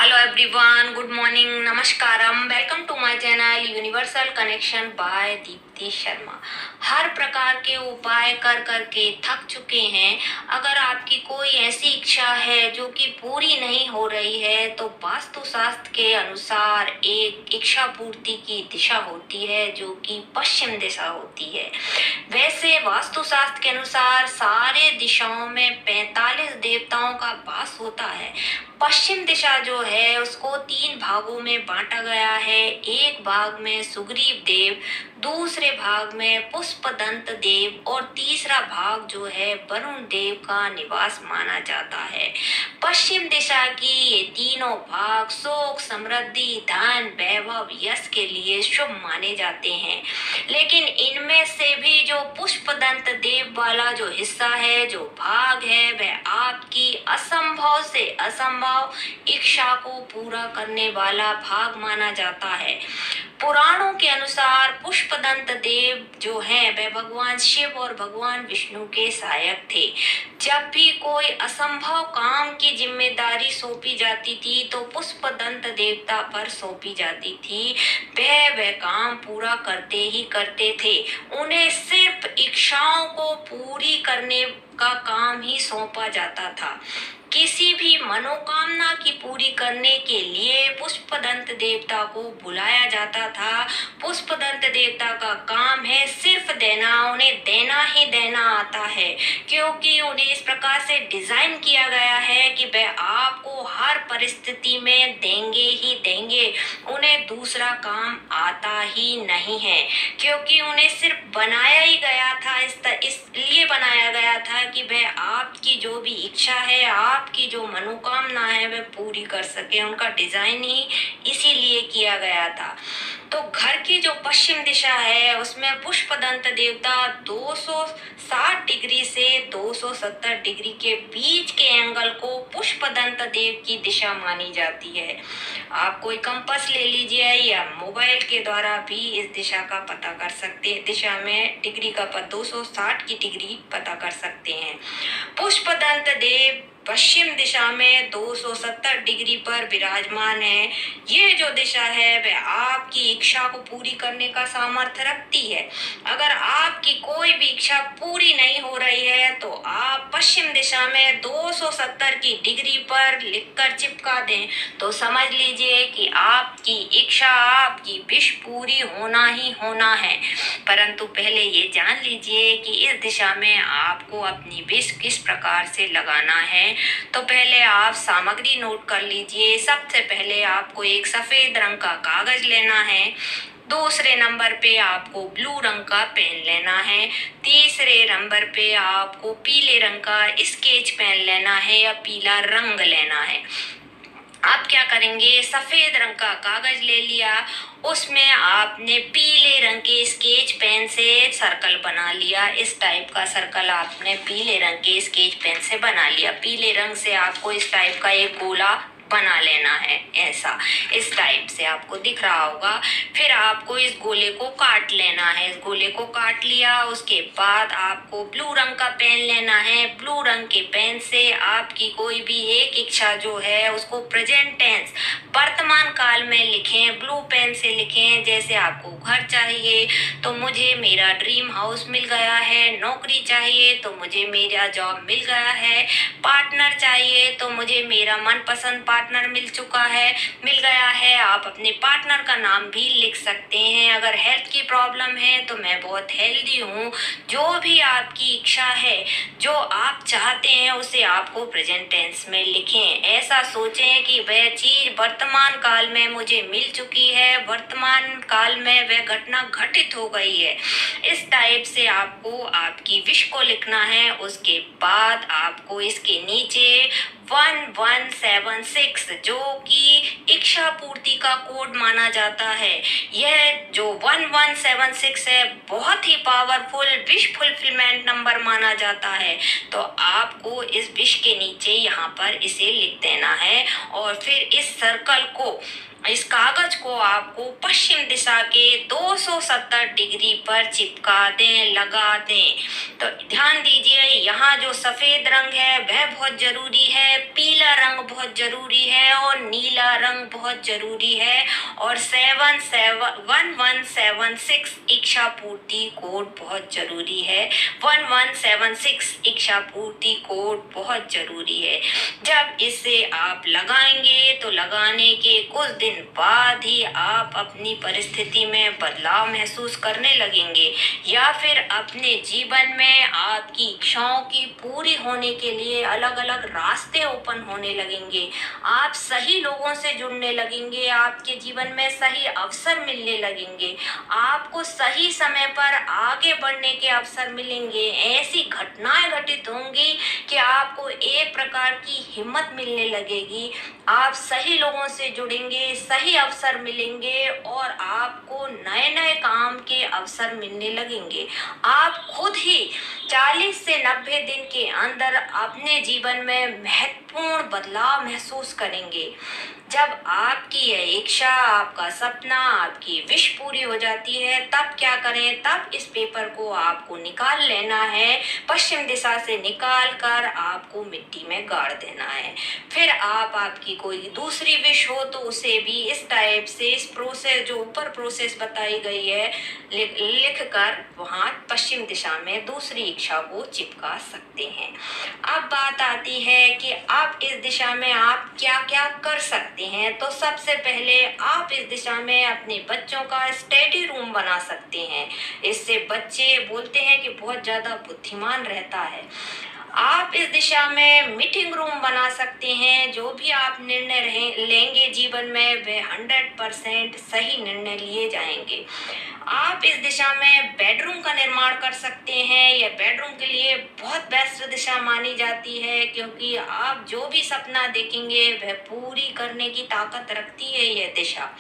Hello everyone, good morning, नमस्कारम। Welcome to my channel universal connection by Deepti Sharma. हर प्रकार के उपाय कर करके थक चुके हैं। अगर आपकी कोई ऐसी इच्छा है जो कि पूरी नहीं हो रही है तो वास्तु शास्त्र के अनुसार एक इच्छा पूर्ति की दिशा होती है जो कि पश्चिम दिशा होती है। वैसे वास्तु शास्त्र के अनुसार सारे दिशाओं में 45 देवताओं का वास होता है। पश्चिम दिशा जो है उसको 3 भागों में बांटा गया है। एक भाग में सुग्रीव देव, दूसरे भाग में पुष्पदंत देव और तीसरा भाग जो है वरुण देव का निवास माना जाता है। पश्चिम दिशा की ये तीनों भाग सुख, समृद्धि, धन, वैभव, यश के लिए शुभ माने जाते हैं। लेकिन इनमें से भी जो पुष्पदंत देव वाला जो हिस्सा है, जो भाग है, वह आपकी असंभव से असंभव इच्छा को पूरा करने वाला भाग माना जाता है। पुराणों के अनुसार पुष्पदंत देव जो हैं वह भगवान शिव और भगवान विष्णु के सहायक थे। जब भी कोई असंभव काम की जिम्मेदारी सौंपी जाती थी तो पुष्पदंत देवता पर सौंपी जाती थी। वह काम पूरा करते ही करते थे। उन्हें सिर्फ इच्छाओं को पूरी करने का काम ही सौंपा जाता था। किसी भी मनोकामना की पूरी करने के लिए पुष्पदंत देवता को बुलाया जाता था। पुष्पदंत देवता का काम है सिर्फ देना, उन्हें देना ही देना आता है, क्योंकि उन्हें इस प्रकार से डिजाइन किया गया है कि वह आपको हर परिस्थिति में देंगे ही देंगे। उन्हें दूसरा काम आता ही नहीं है, क्योंकि उन्हें सिर्फ बनाया ही गया था, इसलिए बनाया गया था कि वह आपकी जो भी इच्छा है, आपकी जो मनोकामना है वह पूरी कर सके। उनका डिजाइन ही इसीलिए किया गया था। तो घर की जो पश्चिम दिशा है उसमें पुष्पदंत देवता 260 डिग्री से 270 डिग्री के बीच के एंगल को पुष्पदंत देव की दिशा मानी जाती है। आप कोई कंपास ले लीजिए या मोबाइल के द्वारा भी इस दिशा का पता कर सकते हैं। दिशा में डिग्री का 260 की डिग्री पता कर सकते हैं। पुष्पदंत देव पश्चिम दिशा में 270 डिग्री पर विराजमान है। ये जो दिशा है वह आपकी इच्छा को पूरी करने का सामर्थ्य रखती है। अगर आपकी कोई भी इच्छा पूरी नहीं हो रही है तो आप पश्चिम दिशा में 270 की डिग्री पर लिखकर चिपका दें तो समझ लीजिए कि आपकी इच्छा, आपकी विश पूरी होना ही होना है। परंतु पहले ये जान लीजिए कि इस दिशा में आपको अपनी विश किस प्रकार से लगाना है। तो पहले आप सामग्री नोट कर लीजिए। सबसे पहले आपको एक सफेद रंग का कागज लेना है। दूसरे नंबर पे आपको ब्लू रंग का पेन लेना है। तीसरे नंबर पे आपको पीले रंग का स्केच पेन लेना है या पीला रंग लेना है। आप क्या करेंगे, सफेद रंग का कागज ले लिया, उसमें आपने पीले रंग के स्केच पेन से सर्कल बना लिया। इस टाइप का सर्कल आपने पीले रंग के स्केच पेन से बना लिया। पीले रंग से आपको इस टाइप का एक गोला बना लेना है। ऐसा इस टाइप से आपको दिख रहा होगा। फिर आपको इस गोले को काट लेना है। इस गोले को काट लिया, उसके बाद आपको ब्लू रंग का पेन लेना है। ब्लू रंग के पेन से आपकी कोई भी एक इच्छा जो है उसको प्रेजेंट टेंस, वर्तमान काल में लिखें। ब्लू पेन से लिखें। जैसे आपको घर चाहिए तो मुझे मेरा ड्रीम हाउस मिल गया है। नौकरी चाहिए तो मुझे मेरा जॉब मिल गया है। पार्टनर चाहिए तो मुझे मेरा मनपसंद पार्टनर मिल गया है। आप अपने पार्टनर का नाम भी लिख सकते हैं। अगर हेल्थ की प्रॉब्लम है तो मैं बहुत हेल्दी हूँ। जो भी आपकी इच्छा है, जो आप चाहते हैं उसे आपको प्रेजेंट टेंस में लिखें। ऐसा सोचें कि वह चीज वर्तमान काल में मुझे मिल चुकी है, वर्तमान काल में वह घटना घटित हो गई है। इस टाइप से आपको आपकी विश को लिखना है। उसके बाद आपको इसके नीचे 1176 जो कि इच्छा पूर्ति का कोड माना जाता है, यह जो 1176 है बहुत ही पावरफुल विश फुलफिलमेंट नंबर माना जाता है। तो आपको इस विश के नीचे यहाँ पर इसे लिख देना है और फिर इस सर्कल को, इस कागज को आपको पश्चिम दिशा के 270 डिग्री पर चिपका दें, लगा दें। तो ध्यान दीजिए, यहाँ जो सफेद रंग है वह बहुत जरूरी है, पीला रंग बहुत जरूरी है और नीला रंग बहुत जरूरी है और 1176 इच्छा पूर्ति कोड बहुत जरूरी है। 1176 इच्छा पूर्ति कोड बहुत जरूरी है। जब इसे आप लगाएंगे तो लगाने के कुछ दिन बाद ही आप अपनी परिस्थिति में बदलाव महसूस करने लगेंगे या फिर अपने जीवन में आपकी इच्छाओं की पूरी होने के लिए अलग अलग रास्ते ओपन होने लगेंगे। आप सही लोगों से जुड़ने लगेंगे, आपके जीवन में सही अवसर मिलने लगेंगे, आपको सही समय पर आगे बढ़ने के अवसर मिलेंगे। ऐसी घटनाएं घटित होंगी कि आपको एक प्रकार की हिम्मत मिलने लगेगी। आप सही लोगों से जुड़ेंगे, सही अवसर मिलेंगे और आपको नए नए काम के अवसर मिलने लगेंगे। आप खुद ही 40 से 90 दिन के अंदर अपने जीवन में महत्वपूर्ण बदलाव महसूस करेंगे। जब आपकी यह इच्छा, आपका सपना, आपकी विश पूरी हो जाती है, तब क्या करें? तब इस पेपर को आपको निकाल लेना है, पश्चिम दिशा से निकाल कर आपको मिट्टी में गाड़ देना है। फिर आपकी कोई दूसरी विश हो तो उसे भी इस टाइप से, इस प्रोसेस, जो ऊपर प्रोसेस बताई गई है, लिख कर वहां पश्चिम दिशा में दूसरी इच्छा को चिपका सकते हैं। अब बात आती है कि आप इस दिशा में आप क्या क्या कर सकते हैं। तो सबसे पहले आप इस दिशा में अपने बच्चों का स्टडी रूम बना सकते हैं। इससे बच्चे बोलते हैं कि बहुत ज्यादा बुद्धिमान रहता है। आप इस दिशा में मीटिंग रूम बना सकते हैं। जो भी आप निर्णय लेंगे जीवन में, वे 100% सही निर्णय लिए जाएंगे। आप इस दिशा में बेडरूम का निर्माण कर सकते हैं। यह बेडरूम के लिए बहुत बेस्ट दिशा मानी जाती है, क्योंकि आप जो भी सपना देखेंगे वह पूरी करने की ताकत रखती है यह दिशा।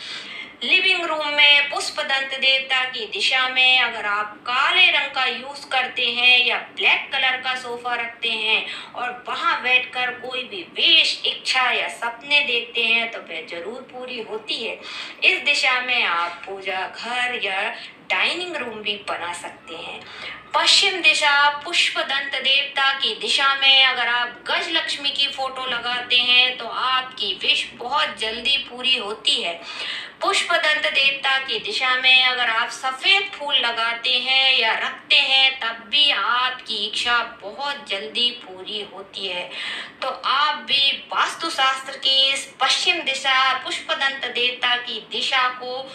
लिविंग रूम में पुष्पदंत देवता की दिशा में अगर आप काले रंग का यूज करते हैं या ब्लैक कलर का सोफा रखते हैं और वहां बैठकर कोई भी विश, इच्छा या सपने देखते हैं तो वह जरूर पूरी होती है। इस दिशा में आप पूजा घर या डाइनिंग रूम भी बना सकते हैं। पश्चिम दिशा पुष्पदंत देवता की दिशा में अगर आप गज लक्ष्मी की फोटो लगाते हैं तो आपकी विश बहुत जल्दी पूरी होती है। पुष्पदंत देवता की दिशा में अगर आप सफेद फूल लगाते हैं या रखते हैं तब भी आपकी इच्छा बहुत जल्दी पूरी होती है। तो आप भी वास्तुशास्त्र की इस पश्चिम दिशा पुष्पदंत देवता की दिशा को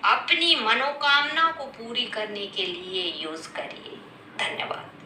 अपनी मनोकामना को पूरी करने के लिए यूज करिए। धन्यवाद।